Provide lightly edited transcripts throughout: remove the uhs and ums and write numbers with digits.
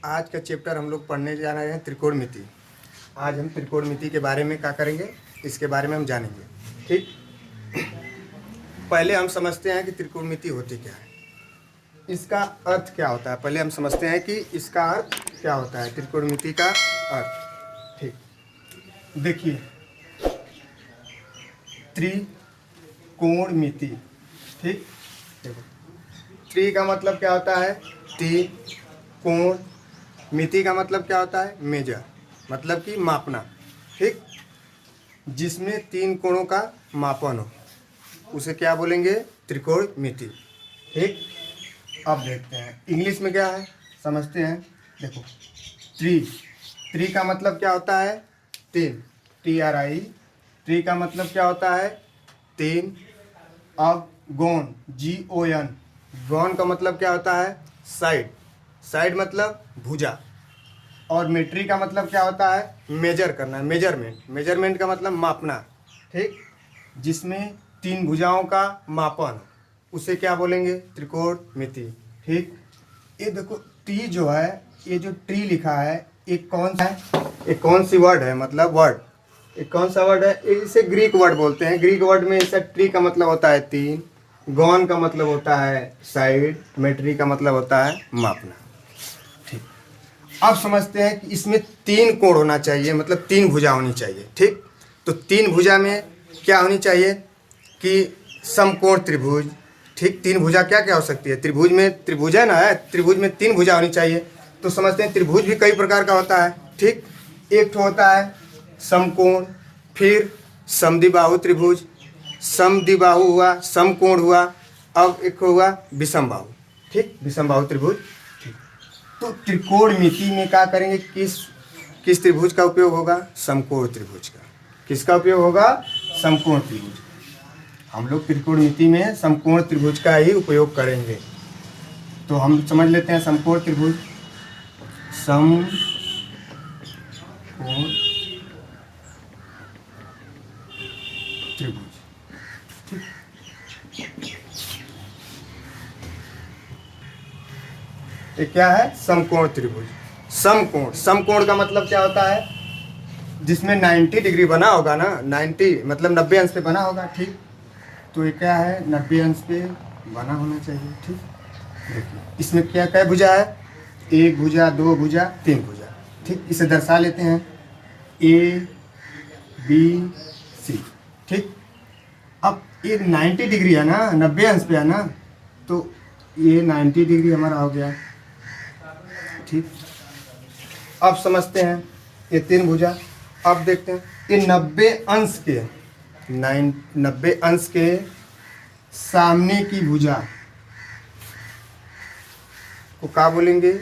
आज का चैप्टर हम लोग पढ़ने जा रहे हैं त्रिकोणमिति। आज हम त्रिकोणमिति के बारे में क्या करेंगे, इसके बारे में हम जानेंगे। ठीक, पहले हम समझते हैं कि त्रिकोणमिति होती क्या है, इसका अर्थ क्या होता है। पहले हम समझते हैं कि इसका अर्थ क्या होता है, त्रिकोणमिति का अर्थ। ठीक, देखिए त्रिकोणमिति। ठीक, देखो त्रि का मतलब क्या होता है, तीन। कोण, मिति का मतलब क्या होता है, मेजर, मतलब कि मापना। ठीक, जिसमें तीन कोणों का मापन हो उसे क्या बोलेंगे, त्रिकोणमिति। ठीक, अब देखते हैं इंग्लिश में क्या है, समझते हैं। देखो त्रि का मतलब क्या होता है, तीन, TRI। त्रि का मतलब क्या होता है, तीन। अब गौण, GON, गौण का मतलब क्या होता है, साइड, साइड मतलब भुजा। और मेट्री का मतलब क्या होता है, मेजर करना, मेजरमेंट, मेजरमेंट का मतलब मापना। ठीक, जिसमें तीन भुजाओं का मापन उसे क्या बोलेंगे, त्रिकोणमिति। ठीक, ये देखो टी जो है, ये जो ट्री लिखा है ये कौन सा है, ये कौन सी वर्ड है, मतलब वर्ड, ये कौन सा वर्ड है, इसे ग्रीक वर्ड बोलते हैं। ग्रीक वर्ड में इसे ट्री का मतलब होता है तीन, गॉन का मतलब होता है साइड, मेट्री का मतलब होता है मापना। ठीक, अब समझते हैं कि इसमें तीन कोण होना चाहिए, मतलब तीन भुजा होनी चाहिए। ठीक, तो तीन भुजा में क्या होनी चाहिए कि समकोण त्रिभुज। ठीक, तीन भुजा क्या क्या हो सकती है, त्रिभुज में, त्रिभुज है ना, है त्रिभुज में तीन भुजा होनी चाहिए। तो समझते हैं त्रिभुज भी कई प्रकार का होता है। ठीक, एक तो होता है समकोण, फिर समद्विबाहु त्रिभुज, समद्विबाहु हुआ, समकोण हुआ, अब एक हुआ विषमबाहु। ठीक, विषमबाहु त्रिभुज। ठीक, तो त्रिकोणमिति में क्या करेंगे, किस त्रिभुज का उपयोग होगा, समकोण त्रिभुज का। किसका उपयोग होगा, समकोण त्रिभुज। हम लोग त्रिकोणमिति में समकोण त्रिभुज का ही उपयोग करेंगे। तो हम समझ लेते हैं समकोण त्रिभुज, समकोण त्रिभुज। ठीक, ये क्या है, समकोण त्रिभुज। समकोण, समकोण का मतलब क्या होता है, जिसमें 90 डिग्री बना होगा ना, 90 मतलब 90 अंश पे बना होगा। ठीक, तो ये क्या है, 90 अंश पे बना होना चाहिए। ठीक, देखिए इसमें क्या क्या भुजा है, एक भुजा, दो भुजा, तीन भुजा। ठीक, इसे दर्शा लेते हैं ABC। ठीक, अब ये 90 डिग्री है ना, 90 अंश पे है ना, तो ये 90 डिग्री हमारा हो गया। ठीक, अब समझते हैं ये तीन भुजा। अब देखते हैं ये 90 अंश के, 90 अंश के सामने की भुजा को क्या बोलेंगे,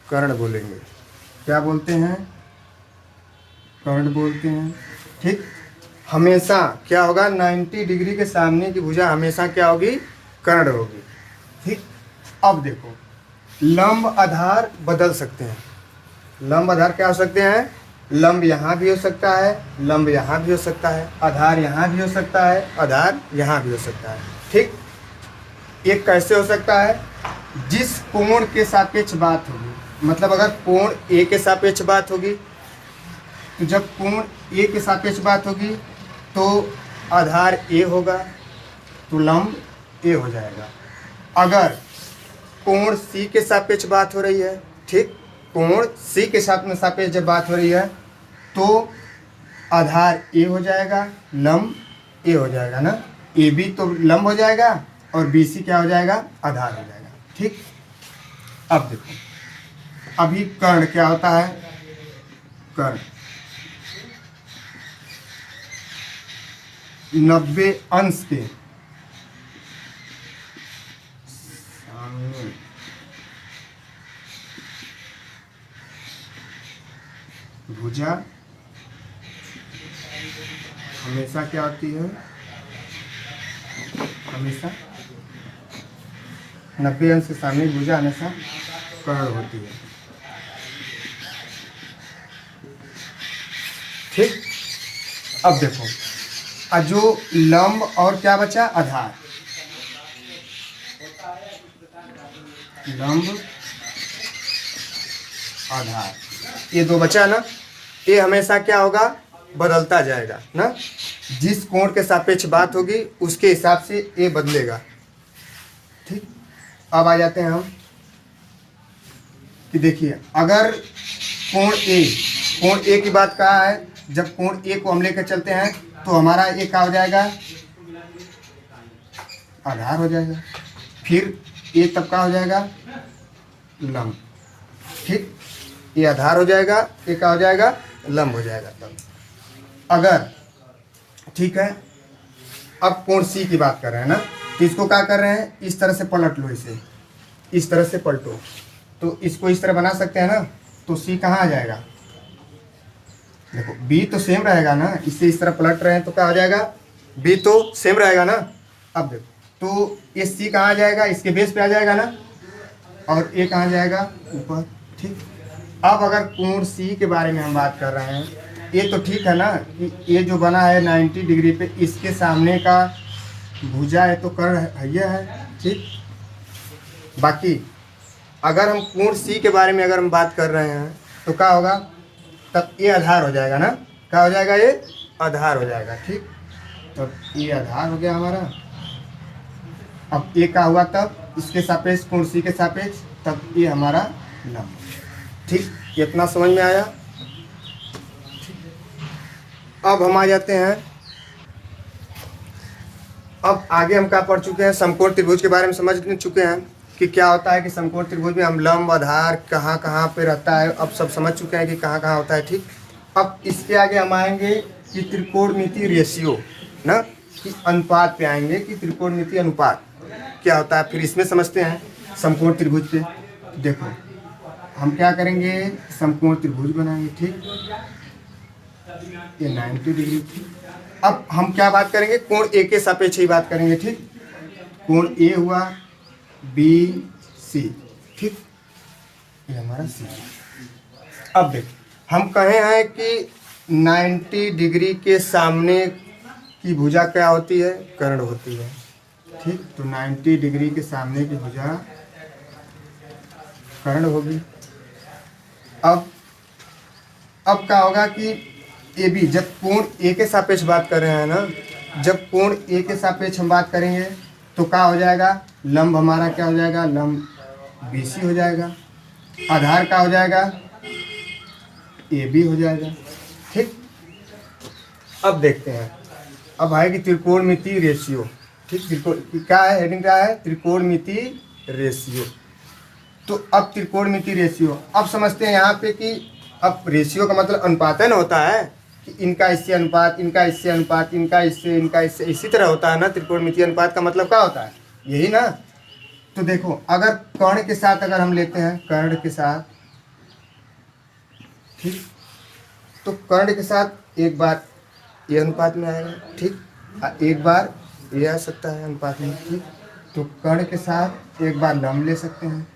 कर्ण बोलेंगे। क्या बोलते हैं, कर्ण बोलते हैं। ठीक, हमेशा क्या होगा, 90 डिग्री के सामने की भुजा हमेशा क्या होगी, कर्ण होगी। ठीक, अब देखो लंब आधार बदल सकते हैं। लंब आधार क्या हो सकते हैं, लंब यहाँ भी हो सकता है, लंब यहाँ भी हो सकता है, आधार यहाँ भी हो सकता है, आधार यहाँ भी हो सकता है। ठीक, ये कैसे हो सकता है, जिस कोण के सापेक्ष बात होगी, मतलब अगर कोण ए के सापेक्ष बात होगी, तो जब कोण ए के सापेक्ष बात होगी तो आधार ए होगा, तो लंब ए हो जाएगा। अगर कोण सी के सापेक्ष बात हो रही है, ठीक, कोण सी के सापेक्ष जब बात हो रही है तो आधार ए हो जाएगा, लंब ए हो जाएगा ना, ए बी तो लंब हो जाएगा और BC क्या हो जाएगा, आधार हो जाएगा। ठीक, अब देखो अभी कर्ण क्या होता है, कर्ण 90 अंश के सामने भुजा हमेशा क्या होती है, हमेशा 90 अंश के सामने भुजा हमेशा कर्ण होती है। ठीक, अब देखो जो लंब और क्या बचा, आधार। लंब आधार, ये दो बचा ना, ये हमेशा क्या होगा, बदलता जाएगा ना, जिस कोण के सापेक्ष बात होगी उसके हिसाब से ये बदलेगा। ठीक, अब आ जाते हैं हम कि देखिए अगर कोण ए की बात कहा है, जब कोण ए को हम लेकर चलते हैं तो हमारा ए क्या हो जाएगा, आधार हो जाएगा, फिर ए तब का हो जाएगा, लंब। ठीक, ये आधार हो जाएगा, ये क्या हो जाएगा, लंब हो जाएगा। तब अगर ठीक है, अब कोण सी की बात कर रहे हैं ना, तो इसको क्या कर रहे हैं, इस तरह से पलट लो, इसे इस तरह से पलटो, तो इसको इस तरह बना सकते हैं ना, तो सी कहाँ आ जाएगा, देखो बी तो सेम रहेगा ना, इसे इस तरह पलट रहे हैं तो क्या हो जाएगा, बी तो सेम रहेगा ना। अब देखो तो ये सी कहाँ आ जाएगा, इसके बेस पे आ जाएगा ना, और ए कहाँ जाएगा, ऊपर। ठीक, अब अगर कोण सी के बारे में हम बात कर रहे हैं, ये तो ठीक है ना कि ये जो बना है 90 डिग्री पे, इसके सामने का भुजा है तो कर्ण है, ये है। ठीक, बाकी अगर हम कोण सी के बारे में अगर हम बात कर रहे हैं तो क्या होगा, तब ये आधार हो जाएगा ना, क्या हो जाएगा, ये आधार हो जाएगा। ठीक, तब ये आधार हो गया हमारा। अब ये क्या हुआ, तब इसके सापेक्ष कोण सी के सापेक्ष, तब ये हमारा लंब। ठीक, इतना समझ में आया। अब हम आ जाते हैं, अब आगे हम क्या पढ़ चुके हैं, समकोण त्रिभुज के बारे में समझ चुके हैं कि क्या होता है कि समकोण त्रिभुज में हम लंब आधार कहाँ कहाँ पे रहता है, अब सब समझ चुके हैं कि कहाँ कहाँ होता है। ठीक, अब इसके आगे हम आएंगे कि त्रिकोणमिति रेशियो ना, कि अनुपात पे आएंगे कि त्रिकोणमिति अनुपात क्या होता है, फिर इसमें समझते हैं समकोण त्रिभुज पे। देखो हम क्या करेंगे, समकोण त्रिभुज बनाएंगे। ठीक, ये 90 डिग्री। अब हम क्या बात करेंगे, कोण ए के सापेक्ष ही बात करेंगे। ठीक, कोण ए हुआ बी सी। ठीक, ये हमारा सी। अब देख हम कहे हैं कि 90 डिग्री के सामने की भुजा क्या होती है, कर्ण होती है। ठीक, तो 90 डिग्री के सामने की भुजा कर्ण होगी। अब क्या होगा कि ए बी, जब कोण ए के सापेक्ष बात कर रहे हैं ना, जब कोण ए के सापेक्ष हम बात करेंगे तो क्या हो जाएगा, लंब हमारा क्या हो जाएगा, लंब बी सी हो जाएगा, आधार क्या हो जाएगा, ए बी हो जाएगा। ठीक, अब देखते हैं, अब आएगी त्रिकोणमिति रेशियो। ठीक, त्रिकोण क्या है, हेडिंग क्या है, त्रिकोणमिति रेशियो। तो अब त्रिकोणमिति रेशियो, अब समझते हैं यहाँ पे कि अब रेशियो का मतलब अनुपातन होता है कि इनका इससे अनुपात, इनका इससे अनुपात, इनका इससे, इनका इससे, इसी तरह होता है ना। त्रिकोणमितीय अनुपात का मतलब क्या होता है, यही ना। तो देखो अगर कर्ण के साथ अगर हम लेते हैं, कर्ण के साथ, ठीक, तो कर्ण के साथ एक बार ये अनुपात में आएगा। ठीक, एक बार ये आ सकता है अनुपात में। ठीक, तो कर्ण के साथ एक बार लंब ले सकते हैं,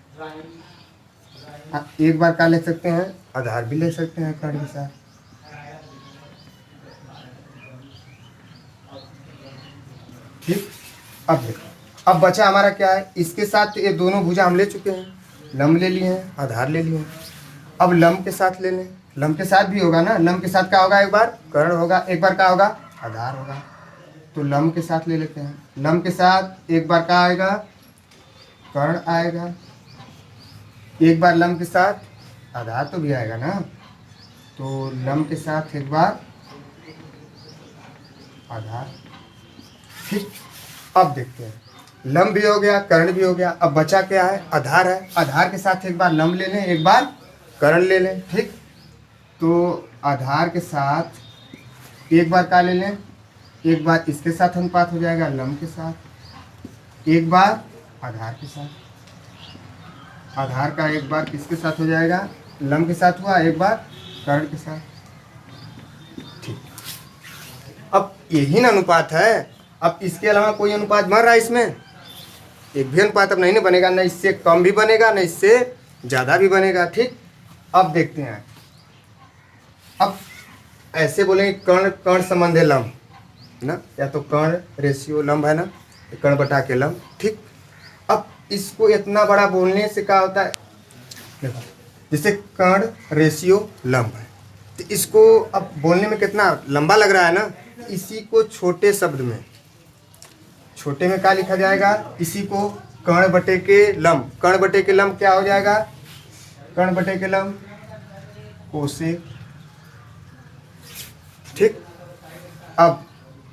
एक बार क्या ले सकते हैं, आधार भी ले सकते हैं कर्ण के साथ। ठीक, अब देखो अब बचा हमारा क्या है, इसके साथ ये दोनों भुजा हम ले चुके हैं, लंब ले लिए हैं, आधार ले लिए हैं। अब लंब के साथ ले लें, लंब के साथ भी होगा ना, लंब के साथ क्या होगा, एक बार कर्ण होगा, एक बार क्या होगा, आधार होगा। तो लंब के साथ ले लेते हैं, लंब के साथ एक बार क्या आएगा, कर्ण आएगा, एक बार लंब के साथ आधार तो भी आएगा ना। तो लंब के साथ एक बार आधार। ठीक, अब देखते हैं, लंब भी हो गया, कर्ण भी हो गया, अब बचा क्या है, आधार है। आधार के साथ एक बार लंब ले लें, एक बार कर्ण ले लें। ठीक, तो आधार के साथ एक बार क्या ले लें, एक बार इसके साथ अनुपात हो जाएगा लंब के साथ, एक बार आधार के साथ, आधार का एक बार किसके साथ हो जाएगा, लंब के साथ हुआ, एक बार कर्ण के साथ। ठीक, अब यही ना अनुपात है। अब इसके अलावा कोई अनुपात बन रहा है इसमें, एक भी अनुपात अब नहीं ना बनेगा, ना इससे कम भी बनेगा, ना इससे ज़्यादा भी बनेगा। ठीक, अब देखते हैं, अब ऐसे बोलेंगे कर्ण कर्ण संबंध है लंब ना, या तो कर्ण रेशियो लंब है ना, कर्ण बटा के लंब। ठीक, अब इसको इतना बड़ा बोलने से क्या होता है, देखो जैसे कर्ण रेशियो लंब है, तो इसको अब बोलने में कितना लंबा लग रहा है ना, इसी को छोटे शब्द में, छोटे में क्या लिखा जाएगा, इसी को कर्ण बटे के लंब, कर्ण बटे के लंब क्या हो जाएगा, कर्ण बटे के लंब कोसेक। ठीक, अब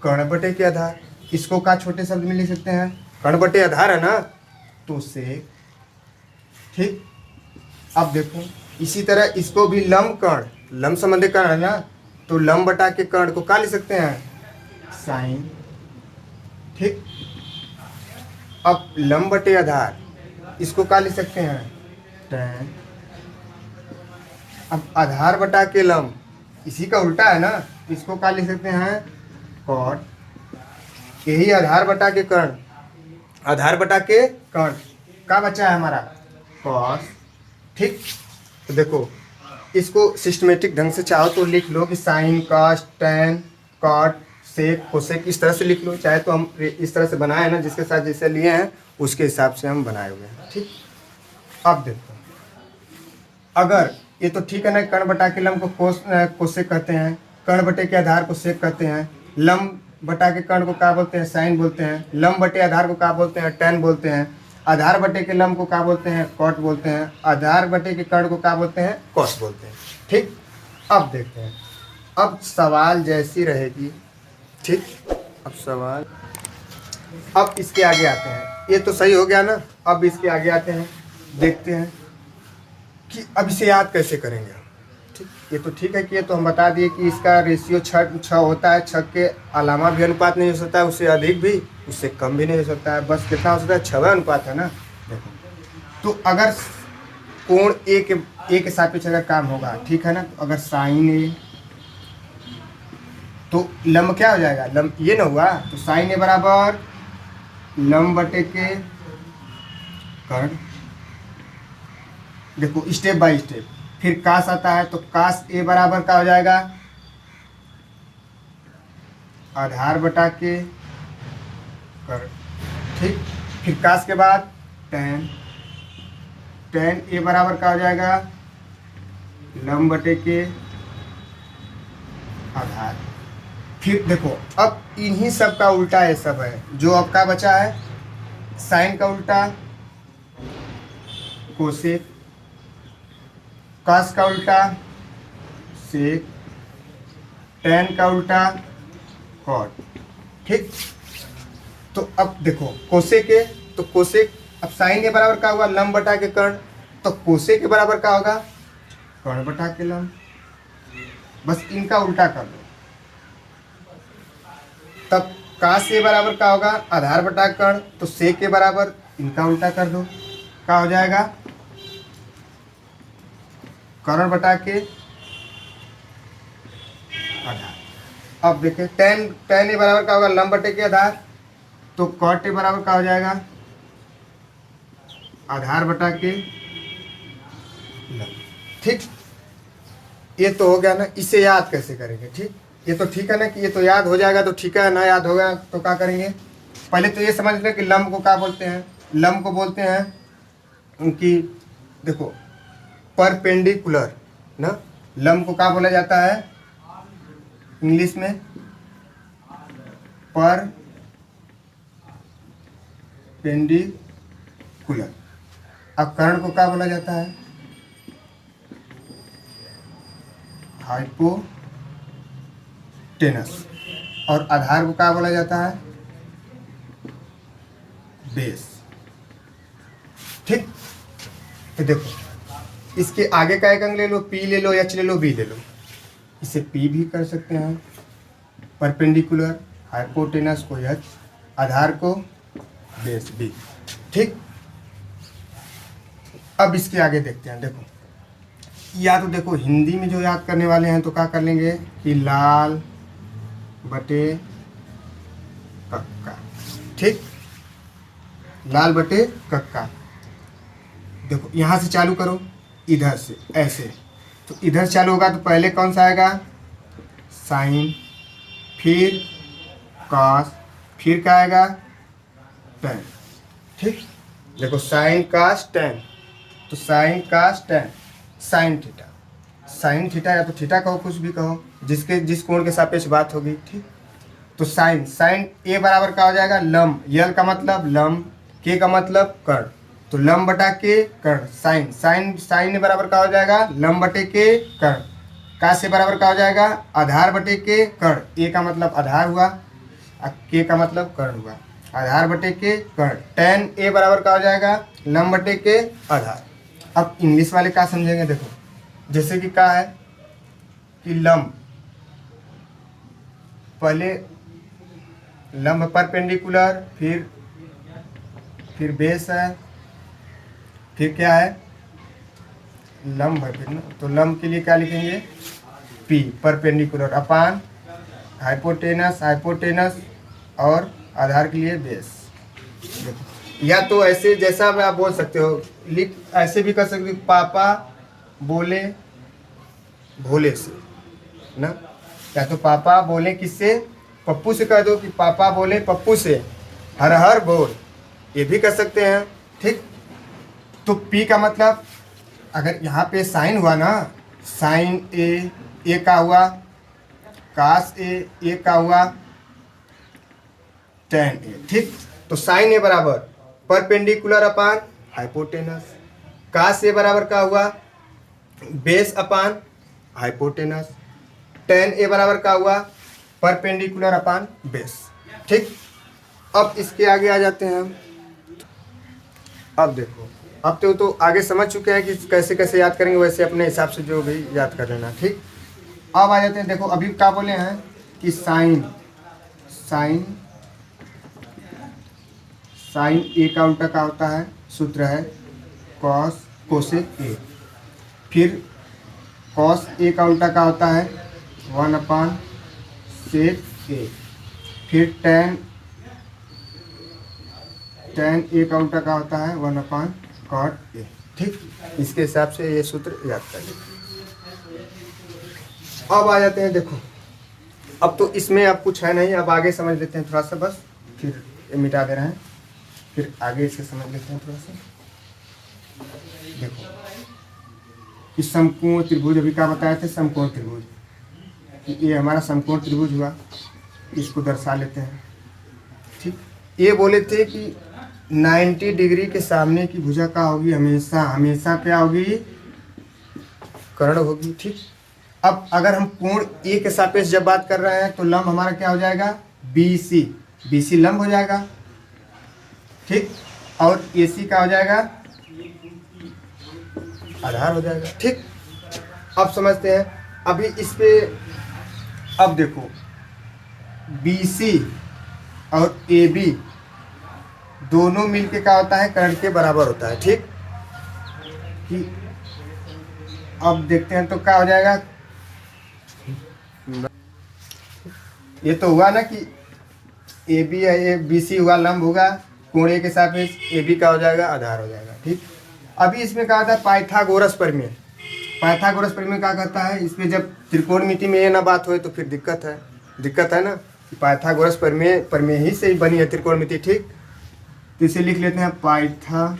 कर्ण बटे के आधार, इसको क्या छोटे शब्द में लिख सकते हैं, कर्ण बटे आधार है ना, तो सेक। ठीक, अब देखो इसी तरह इसको भी लंब कर्ण, लंब संबंधी कर्ण है ना, तो लंब बटा के कर्ण को क्या लिख सकते हैं, साइन। ठीक, अब लंब बटे आधार, इसको क्या लिख सकते हैं, tan। अब आधार बटा के लंब, इसी का उल्टा है ना, इसको क्या लिख सकते हैं, cot। यही आधार बटा के कर्ण, आधार बटा के कर्ण क्या बचा है हमारा, cos। ठीक, तो देखो इसको सिस्टमेटिक ढंग से चाहो तो लिख लो कि साइन, कॉस, टैन, कॉट, सेक, कोसेक, इस तरह से लिख लो, चाहे तो हम इस तरह से बनाए हैं ना, जिसके साथ जैसे लिए हैं उसके हिसाब से हम बनाए हुए हैं। ठीक, अब देखो अगर ये तो ठीक है ना, कर्ण बटा के लंब को कोसेक कहते हैं, कर्ण बटे के आधार को सेक कहते हैं, लंब बटा के कर्ण को क्या बोलते हैं, साइन बोलते हैं, लंब बटे आधार को क्या बोलते हैं, टैन बोलते हैं, आधार बटे के लंब को क्या बोलते हैं, कॉट बोलते हैं, आधार बटे के कर्ण को क्या बोलते हैं, कॉस बोलते हैं। ठीक, अब देखते हैं, अब सवाल जैसी रहेगी। ठीक, अब सवाल, अब इसके आगे आते हैं, ये तो सही हो गया ना, अब इसके आगे आते हैं, देखते हैं कि अब इसे याद कैसे करेंगे। ठीक, ये तो ठीक है कि ये तो हम बता दिए कि इसका रेशियो 6 होता है, 6 के अलावा भी अनुपात नहीं हो सकता है, उससे अधिक भी, उससे कम भी नहीं हो सकता है, बस कितना हो सकता है, 6वां अनुपात है ना। देखो तो अगर कोण ए के सापेक्ष अगर काम होगा, ठीक है ना, तो अगर साइन ए, तो लंब क्या हो जाएगा, लंब ये ना हुआ, तो साइन ए बराबर लंब बटे के कर्ण। देखो स्टेप बाय स्टेप, फिर कास आता है, तो कास ए बराबर क्या हो जाएगा, आधार बटा के कर्ण। ठीक, फिर कास के बाद टैन, टैन ए बराबर क्या हो जाएगा, लंब बटे के आधार। फिर देखो अब इन्हीं सब का उल्टा ये सब है, जो अब का बचा है, साइन का उल्टा कोसेक, कॉस का उल्टा सेक, टैन का उल्टा कॉट। ठीक, तो अब देखो कोसेक है, तो कोसेक, अब साइन के बराबर क्या हुआ, लंब बटा के कर्ण, तो कोसेक के बराबर क्या होगा, कर्ण बटा के लंब। बस इनका उल्टा कर दो, तब कास के बराबर क्या होगा, आधार बटा कर्ण, तो सेक के बराबर इनका उल्टा कर दो, क्या हो जाएगा, कर्ण बटा के आधार। अब देखें टैन, टैन ए बराबर क्या होगा, लंब बटे के आधार, तो कॉट ए बराबर क्या हो जाएगा, आधार बटा के लंब। ठीक, ये तो हो गया ना, इसे याद कैसे करेंगे। ठीक, ये तो ठीक है ना कि ये तो याद हो जाएगा, तो ठीक है ना, याद होगा तो क्या करेंगे, पहले तो ये समझ लें कि लंब को क्या बोलते हैं, लंब को बोलते हैं उनकी, देखो परपेंडिकुलर ना, लंब को क्या बोला जाता है इंग्लिश में, परपेंडिकुलर। अब कर्ण को क्या बोला जाता है, हाइपोटेनस, और आधार को क्या बोला जाता है, बेस। ठीक, तो देखो इसके आगे का एक अंग ले लो, पी ले लो, एच ले लो, बी ले लो, इसे पी भी कर सकते हैं, परपेंडिकुलर, हाइपोटेनस को एच, आधार को बेस बी। ठीक, अब इसके आगे देखते हैं। देखो या तो देखो हिंदी में जो याद करने वाले हैं तो क्या कर लेंगे कि लाल बटे कक्का। ठीक, लाल बटे कक्का। देखो यहाँ से चालू करो, इधर से ऐसे, तो इधर चालू होगा तो पहले कौन सा आएगा, साइन, फिर कॉस, फिर क्या आएगा, टैन। ठीक, देखो साइन कास टेन, तो sine cos tan sine theta, sine theta या तो थीटा कहो कुछ भी कहो, जिस कोण के सापेक्ष बात होगी, ठीक। तो साइन साइन ए बराबर क्या हो जाएगा लंब, यल का मतलब लंब, के का मतलब कर्ण, तो लंब बटा के कर्ण, साइन साइन साइन ए बराबर क्या हो जाएगा लंब बटे के कर्ण, का से बराबर क्या हो जाएगा आधार बटे के कर्ण, ए का मतलब आधार हुआ, के का मतलब कर्ण हुआ, आधार बटे के कर्ण, टेन ए बराबर क्या हो जाएगा लंब बटे के आधार। अब इंग्लिश वाले क्या समझेंगे, देखो जैसे कि क्या है कि लंब, पहले लंब परपेंडिकुलर, फिर बेस है, फिर क्या है लंब है, फिर ना, तो लंब के लिए क्या लिखेंगे पी परपेंडिकुलर अपान हाइपोटेनस, हाइपोटेनस और आधार के लिए बेस। या तो ऐसे जैसा आप बोल सकते हो, लिख ऐसे भी कर सकते हो, पापा बोले भोले से ना, या तो पापा बोले किससे पप्पू से, कह दो कि पापा बोले पप्पू से हर हर बोल, ये भी कर सकते हैं, ठीक। तो पी का मतलब अगर यहाँ पे साइन हुआ ना, साइन ए का हुआ, कास ए का हुआ, टेन ए, ठीक। तो साइन ए बराबर परपेंडिकुलर अपान हाइपोटेनस, कास ए बराबर क्या हुआ बेस अपान हाइपोटेनस, टेन ए बराबर क्या हुआ परपेंडिकुलर अपान बेस, ठीक। अब इसके आगे आ जाते हैं हम। अब देखो, अब तो आगे समझ चुके हैं कि कैसे कैसे याद करेंगे, वैसे अपने हिसाब से जो भी याद कर लेना, ठीक। अब आ जाते हैं, देखो अभी क्या बोले हैं कि साइन साइन साइन ए का उल्टा क्या होता है, सूत्र है कॉस कोसेक ए, फिर कॉस ए का उल्टा क्या होता है 1/सेक ए, फिर टेन ए का उल्टा क्या होता है 1/कॉट ए, ठीक। इसके हिसाब से ये सूत्र याद कर लीजिए। अब आ जाते हैं, देखो अब तो इसमें अब कुछ है नहीं, अब आगे समझ लेते हैं थोड़ा सा, बस फिर ये मिटा दे रहे हैं, फिर आगे इसे समझ लेते हैं थोड़ा सा। देखो कि समकोण त्रिभुज, अभी क्या बताए थे समकोण त्रिभुज, कि ये हमारा समकोण त्रिभुज हुआ, इसको दर्शा लेते हैं, ठीक। ये बोले थे कि 90 डिग्री के सामने की भुजा क्या होगी, हमेशा हमेशा क्या होगी कर्ण होगी, ठीक। अब अगर हम कोण ए के सापेक्ष जब बात कर रहे हैं तो लंब हमारा क्या हो जाएगा BC, BC लंब हो जाएगा, ठीक, और AC का हो जाएगा आधार हो जाएगा, ठीक। अब समझते हैं, अभी इस पे अब देखो BC और AB दोनों मिलके क्या होता है कर्ण के बराबर होता है, ठीक। कि अब देखते हैं तो क्या हो जाएगा, ये तो हुआ ना कि AB है, BC हुआ लंब होगा, कोण ए के सापेक्ष AB का हो जाएगा आधार हो जाएगा, ठीक। अभी इसमें क्या होता है पाइथागोरस प्रमेय, पाइथागोरस प्रमेय क्या कहता है, इसमें जब त्रिकोणमिति में ये ना बात हो तो फिर दिक्कत है ना, कि पाइथागोरस प्रमेय ही से ही बनी है त्रिकोणमिति, ठीक। तो इसे लिख लेते हैं पाइथागोरस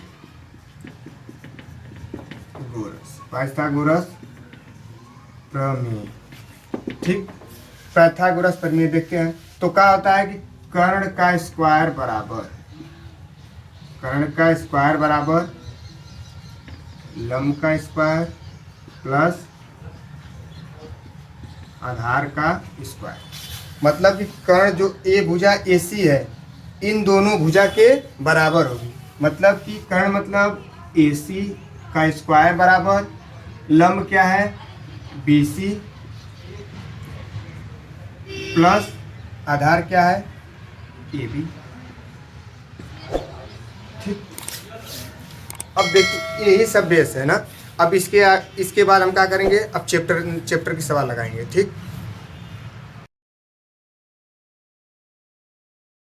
प्रमेय, ठीक। पाइथागोरस प्रमेय देखते हैं तो क्या होता है कि कर्ण का स्क्वायर बराबर लंब का स्क्वायर प्लस आधार का स्क्वायर, मतलब कि कर्ण जो ए भुजा AC है इन दोनों भुजा के बराबर होगी, मतलब कि कर्ण मतलब AC का स्क्वायर बराबर लंब क्या है BC प्लस आधार क्या है AB, ठीक। अब देखिए यही सब बेस है ना। अब इसके बाद हम क्या करेंगे, अब चैप्टर के सवाल लगाएंगे, ठीक।